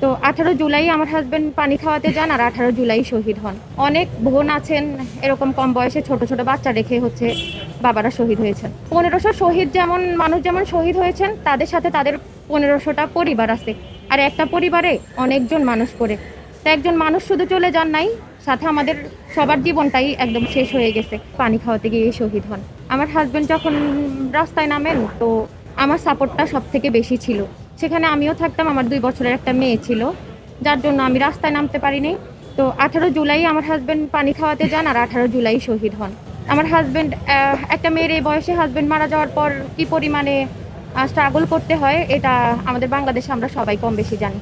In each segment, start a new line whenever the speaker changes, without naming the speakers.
তো 18 জুলাই আমার হাজবেন্ড পানি খাওয়াতে যান আর 18 জুলাই শহীদ হন। অনেক বোন আছেন এরকম কম বয়সে ছোট ছোট বাচ্চা রেখে বাবারা শহীদ হয়েছেন। 1500 শহীদ যেমন মানুষ যেমন শহীদ হয়েছেন, তাদের সাথে তাদের 1500টা পরিবার আছে। আর একটা পরিবারে অনেকজন মানুষ করে, তো একজন মানুষ শুধু চলে যান নাই, সাথে আমাদের সবার জীবনটাই একদম শেষ হয়ে গেছে পানি খাওয়াতে গিয়ে শহীদ হন। আমার হাজবেন্ড যখন রাস্তায় নামেন, তো আমার সাপোর্টটা সব থেকে বেশি ছিল। সেখানে আমিও থাকতাম, আমার 2 বছরের একটা মেয়ে ছিল, যার জন্য আমি রাস্তায় নামতে পারিনি। তো 18 জুলাই আমার হাজবেন্ড পানি খাওয়াতে যান আর 18 জুলাই শহীদ হন। আমার হাজবেন্ড একটা মেয়ের এই বয়সে হাজবেন্ড মারা যাওয়ার পর কি পরিমাণে স্ট্রাগল করতে হয়, এটা আমাদের বাংলাদেশে আমরা সবাই কম বেশি জানি।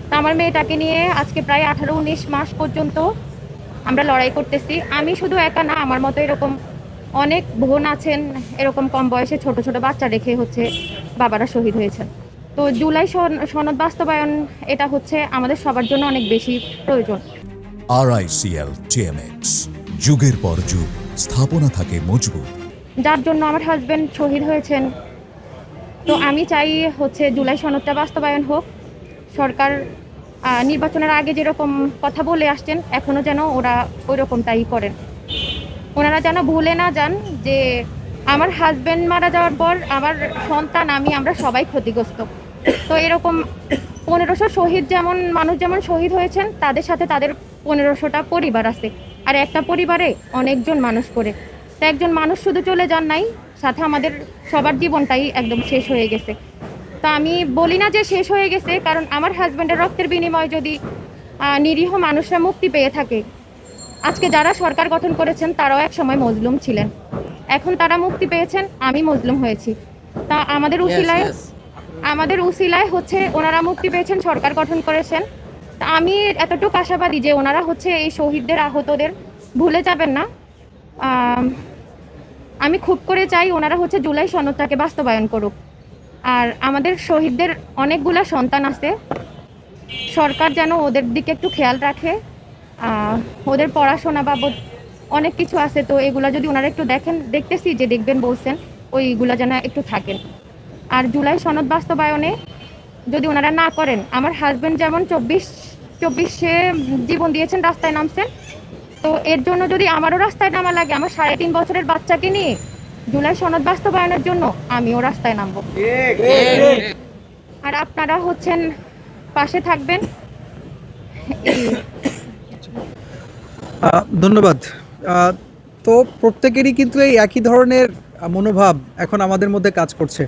তো আমার মেয়েটাকে নিয়ে আজকে প্রায় 18-19 মাস পর্যন্ত আমরা লড়াই করতেছি। আমি শুধু একা না, আমার মতো এরকম অনেক বোন আছেন এরকম কম বয়সে ছোট ছোট বাচ্চা রেখে বাবারা শহীদ হয়েছেন। তো জুলাই সনদ বাস্তবায়ন, এটা আমাদের সবার জন্য অনেক বেশি প্রয়োজন।
RICL TMX, যুগের পর যুগ স্থাপনা থাকে মজবুত।
যার জন্য আমার হাজবেন্ড শহীদ হয়েছেন। তো আমি চাই জুলাই সনদটা বাস্তবায়ন হোক। সরকার নির্বাচনের আগে যেরকম কথা বলে আসছেন, এখনো যেন ওরা ওই রকমটাই করেন। ওনারা যেন ভুলে না যান যে আমার হাজবেন্ড মারা যাওয়ার পর আমার সন্তান, আমরা সবাই ক্ষতিগ্রস্ত। তো এরকম 1500 শহীদ যেমন মানুষ যেমন শহীদ হয়েছেন, তাদের সাথে তাদের 1500টা পরিবার আছে। আর একটা পরিবারে অনেকজন মানুষ করে, তো একজন মানুষ শুধু চলে যান নাই, সাথে আমাদের সবার জীবনটাই একদম শেষ হয়ে গেছে। তা আমি বলি না যে শেষ হয়ে গেছে, কারণ আমার হাজবেন্ডের রক্তের বিনিময়ে যদি নিরীহ মানুষরা মুক্তি পেয়ে থাকে, আজকে যারা সরকার গঠন করেছেন তারাও এক সময় মজলুম ছিলেন, এখন তারা মুক্তি পেয়েছেন, আমি মজলুম হয়েছি। তা আমাদের উসিলায় ওনারা মুক্তি পেয়েছেন, সরকার গঠন করেছেন। তা আমি এতটুকু আশাবাদী যে ওনারা এই শহীদদের আহতদের ভুলে যাবেন না। আমি খুব করে চাই ওনারা জুলাই সনদটাকে বাস্তবায়ন করুক। আর আমাদের শহীদদের অনেকগুলা সন্তান আছে, সরকার যেন ওদের দিকে একটু খেয়াল রাখে। ওদের পড়াশোনা বাবদ অনেক কিছু আছে, তো এগুলা যদি ওনারা একটু দেখতেছি যে দেখবেন বলছেন, ওইগুলা যেন একটু থাকেন। আর জুলাই সনদ বাস্তবায়নে যদি ওনারা না করেন, আমার হাজবেন্ড যেমন 24 জীবন দিয়েছেন, রাস্তায় নামছেন, তো এর জন্য যদি আমারও রাস্তায় নামা লাগে, আমার 3.5 বছরের বাচ্চাকে নিয়ে জুলাই সনদ বাস্তবায়নের জন্য আমিও রাস্তায় নামবো। আর আপনারা পাশে থাকবেন।
ধন্যবাদ। তো প্রত্যেকেরই কিন্তু এই একই ধরনের মনোভাব এখন আমাদের মধ্যে কাজ করছে।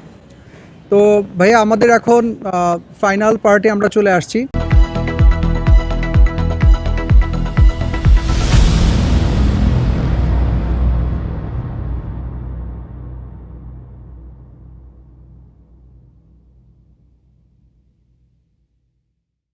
তো ভাইয়া, আমাদের এখন ফাইনাল পার্টে আমরা চলে আসছি।